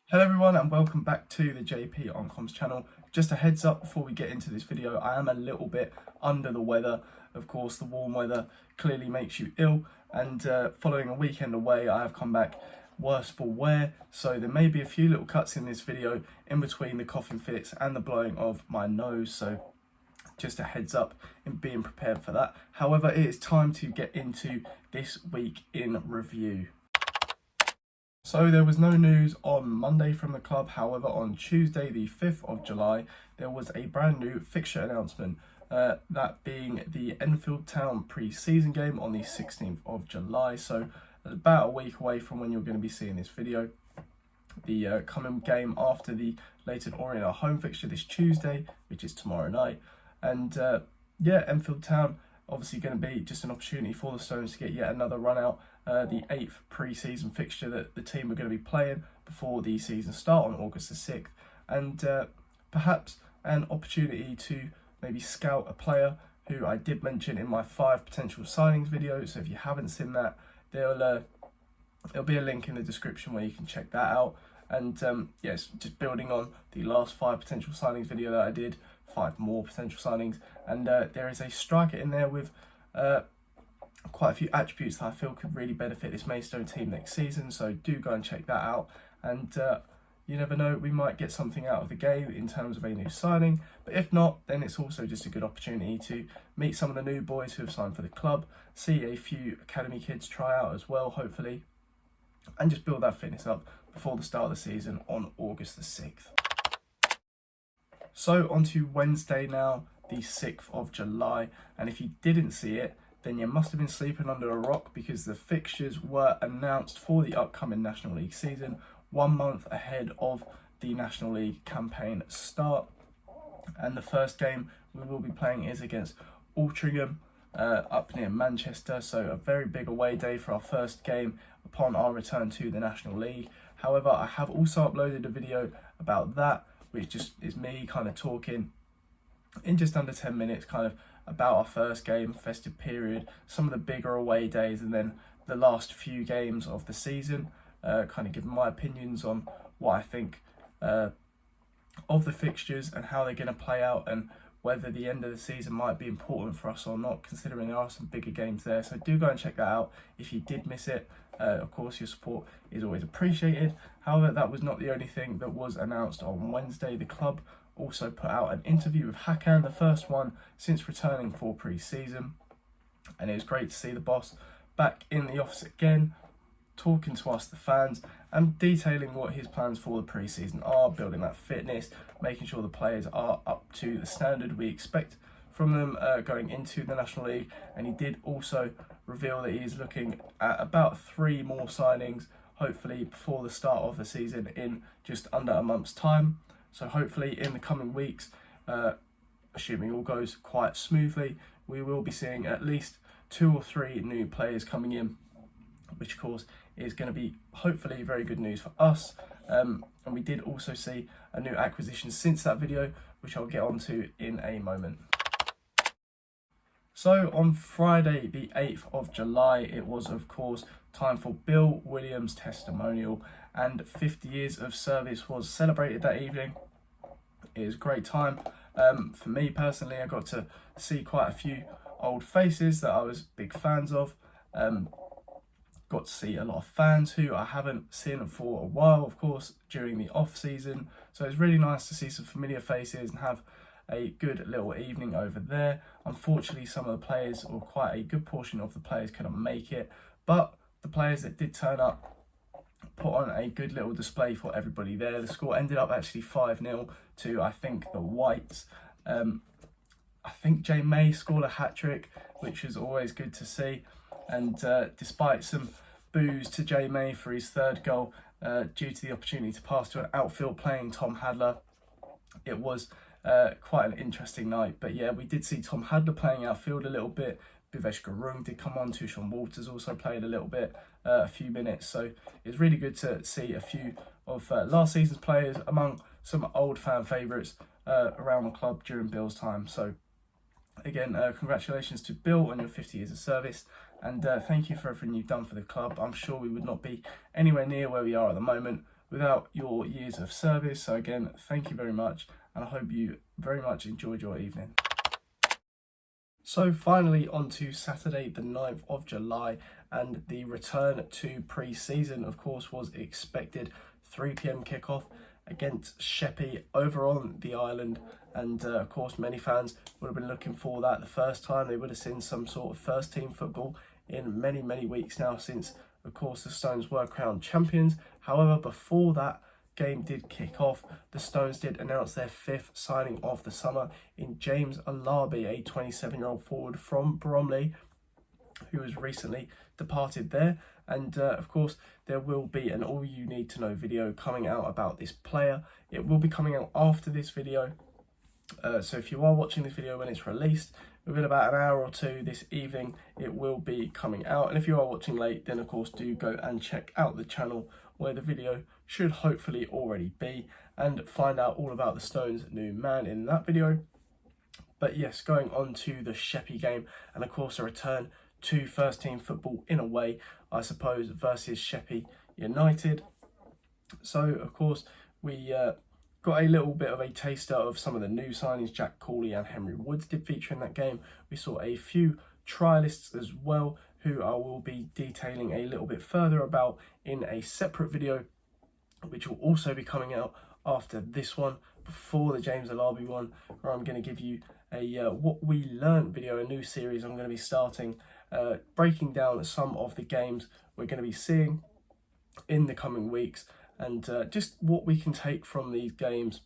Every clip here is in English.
Hello everyone and welcome back to the JP on Comms channel. Just a heads up before we get into this video, I am a little bit under the weather. Of course, the warm weather clearly makes you ill, and following a weekend away I have come back worse for wear, so there may be a few little cuts in this video in between the coughing fits and the blowing of my nose, so just a heads up in being prepared for that. However, it is time to get into this week in review. So there was no news on Monday from the club. However, on Tuesday the 5th of July, there was a brand new fixture announcement, that being the Enfield Town pre-season game on the 16th of July. So about a week away from when you're going to be seeing this video. The coming game after the Leyton Orient home fixture this Tuesday, which is tomorrow night. And yeah, Enfield Town obviously going to be just an opportunity for the Stones to get yet another run out. The 8th pre-season fixture that the team are going to be playing before the season start on August the 6th, and perhaps an opportunity to maybe scout a player who I did mention in my 5 potential signings video. So if you haven't seen that, there'll be a link in the description where you can check that out. And yes, just building on the last 5 potential signings video that I did, 5 more potential signings, and there is a striker in there with quite a few attributes that I feel could really benefit this Maidstone team next season, so do go and check that out. And you never know, we might get something out of the game in terms of a new signing, but if not, then it's also just a good opportunity to meet some of the new boys who have signed for the club, see a few academy kids try out as well, hopefully, and just build that fitness up before the start of the season on August the 6th. So on to Wednesday now, the 6th of July, and if you didn't see it, then you must have been sleeping under a rock, because the fixtures were announced for the upcoming National League season 1 month ahead of the National League campaign start. And the first game we will be playing is against Altrincham up near Manchester, so a very big away day for our first game upon our return to the National League. However, I have also uploaded a video about that, which just is me kind of talking in just under 10 minutes kind of about our first game, festive period, some of the bigger away days, and then the last few games of the season, kind of giving my opinions on what I think of the fixtures and how they're going to play out, and whether the end of the season might be important for us or not, considering there are some bigger games there. So do go and check that out if you did miss it. Of course, your support is always appreciated. However, that was not the only thing that was announced on Wednesday. The club also put out an interview with Hakan, the first one since returning for pre-season, and it was great to see the boss back in the office again, talking to us, the fans, and detailing what his plans for the pre-season are, building that fitness, making sure the players are up to the standard we expect from them going into the National League. And he did also reveal that he is looking at about 3 more signings, hopefully before the start of the season in just under a month's time. So hopefully in the coming weeks, assuming all goes quite smoothly, we will be seeing at least 2 or 3 new players coming in, which of course is going to be hopefully very good news for us. And we did also see a new acquisition since that video, which I'll get onto in a moment. So on Friday the 8th of July, it was of course time for Bill Williams' testimonial, and 50 years of service was celebrated that evening. It was a great time. For me personally, I got to see quite a few old faces that I was big fans of. Got to see a lot of fans who I haven't seen for a while, of course, during the off season. So it's really nice to see some familiar faces and have a good little evening over there. Unfortunately, some of the players, or quite a good portion of the players, couldn't make it, but the players that did turn up put on a good little display for everybody there. The score ended up actually 5-0 to, I think, the Whites. I think Jay May scored a hat-trick, which was always good to see. And despite some boos to Jay May for his 3rd goal, due to the opportunity to pass to an outfield playing Tom Hadler, it was quite an interesting night. But yeah, we did see Tom Hadler playing outfield a little bit. Bhivesh Gurung did come on. Tushan Walters also played a little bit, a few minutes. So it's really good to see a few of last season's players among some old fan favourites around the club during Bill's time. So again, congratulations to Bill on your 50 years of service, and thank you for everything you've done for the club. I'm sure we would not be anywhere near where we are at the moment without your years of service. So again, thank you very much, and I hope you very much enjoyed your evening. So finally on to Saturday the 9th of July, and the return to pre-season of course was expected. 3 p.m. kickoff against Sheppey over on the island, and of course many fans would have been looking for that. The first time they would have seen some sort of first team football in many weeks now, since of course the Stones were crowned champions. However, before that game did kick off, the Stones did announce their 5th signing of the summer in James Alabi, a 27-year-old forward from Bromley who was recently departed there. And of course there will be an all you need to know video coming out about this player. It will be coming out after this video, so if you are watching this video when it's released, within about an hour or two this evening it will be coming out. And if you are watching late, then of course do go and check out the channel where the video should hopefully already be, and find out all about the Stones' new man in that video. But yes, going on to the Sheppey game, and of course a return to first team football in a way, I suppose, versus Sheppey United. So of course we got a little bit of a taster of some of the new signings. Jack Cooley and Henry Woods did feature in that game. We saw a few trialists as well, who I will be detailing a little bit further about in a separate video, which will also be coming out after this one, before the James Alabi one, where I'm going to give you a what we learned video, a new series I'm going to be starting, breaking down some of the games we're going to be seeing in the coming weeks, and just what we can take from these games.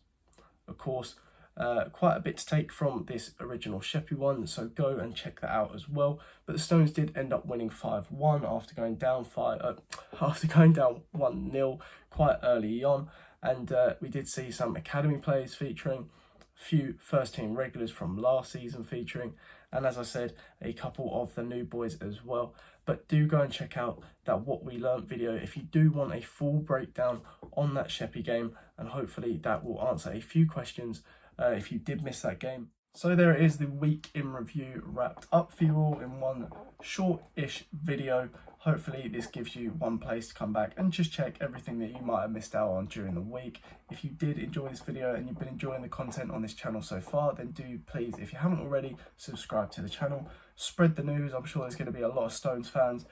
Of course, quite a bit to take from this original Sheppey one, so go and check that out as well. But the Stones did end up winning 5-1 after going down 1-0 quite early on, and we did see some academy players featuring, a few first team regulars from last season featuring, and as I said, a couple of the new boys as well. But do go and check out that What We Learnt video if you do want a full breakdown on that Sheppey game, and hopefully that will answer a few questions if you did miss that game. So there it is, the week in review wrapped up for you all in one short-ish video. Hopefully this gives you one place to come back and just check everything that you might have missed out on during the week. If you did enjoy this video and you've been enjoying the content on this channel so far, then do please, if you haven't already, subscribe to the channel. Spread the news. I'm sure there's going to be a lot of Stones fans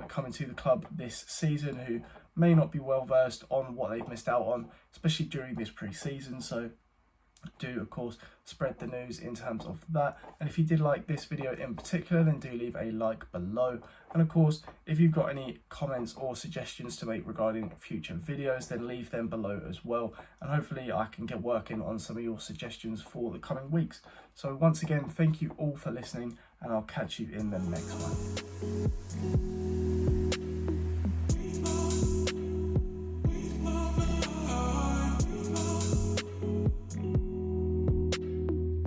coming to the club this season who may not be well versed on what they've missed out on, especially during this pre-season. So do of course spread the news in terms of that. And if you did like this video in particular, then do leave a like below. And of course, if you've got any comments or suggestions to make regarding future videos, then leave them below as well, and hopefully I can get working on some of your suggestions for the coming weeks. So once again, thank you all for listening, and I'll catch you in the next one.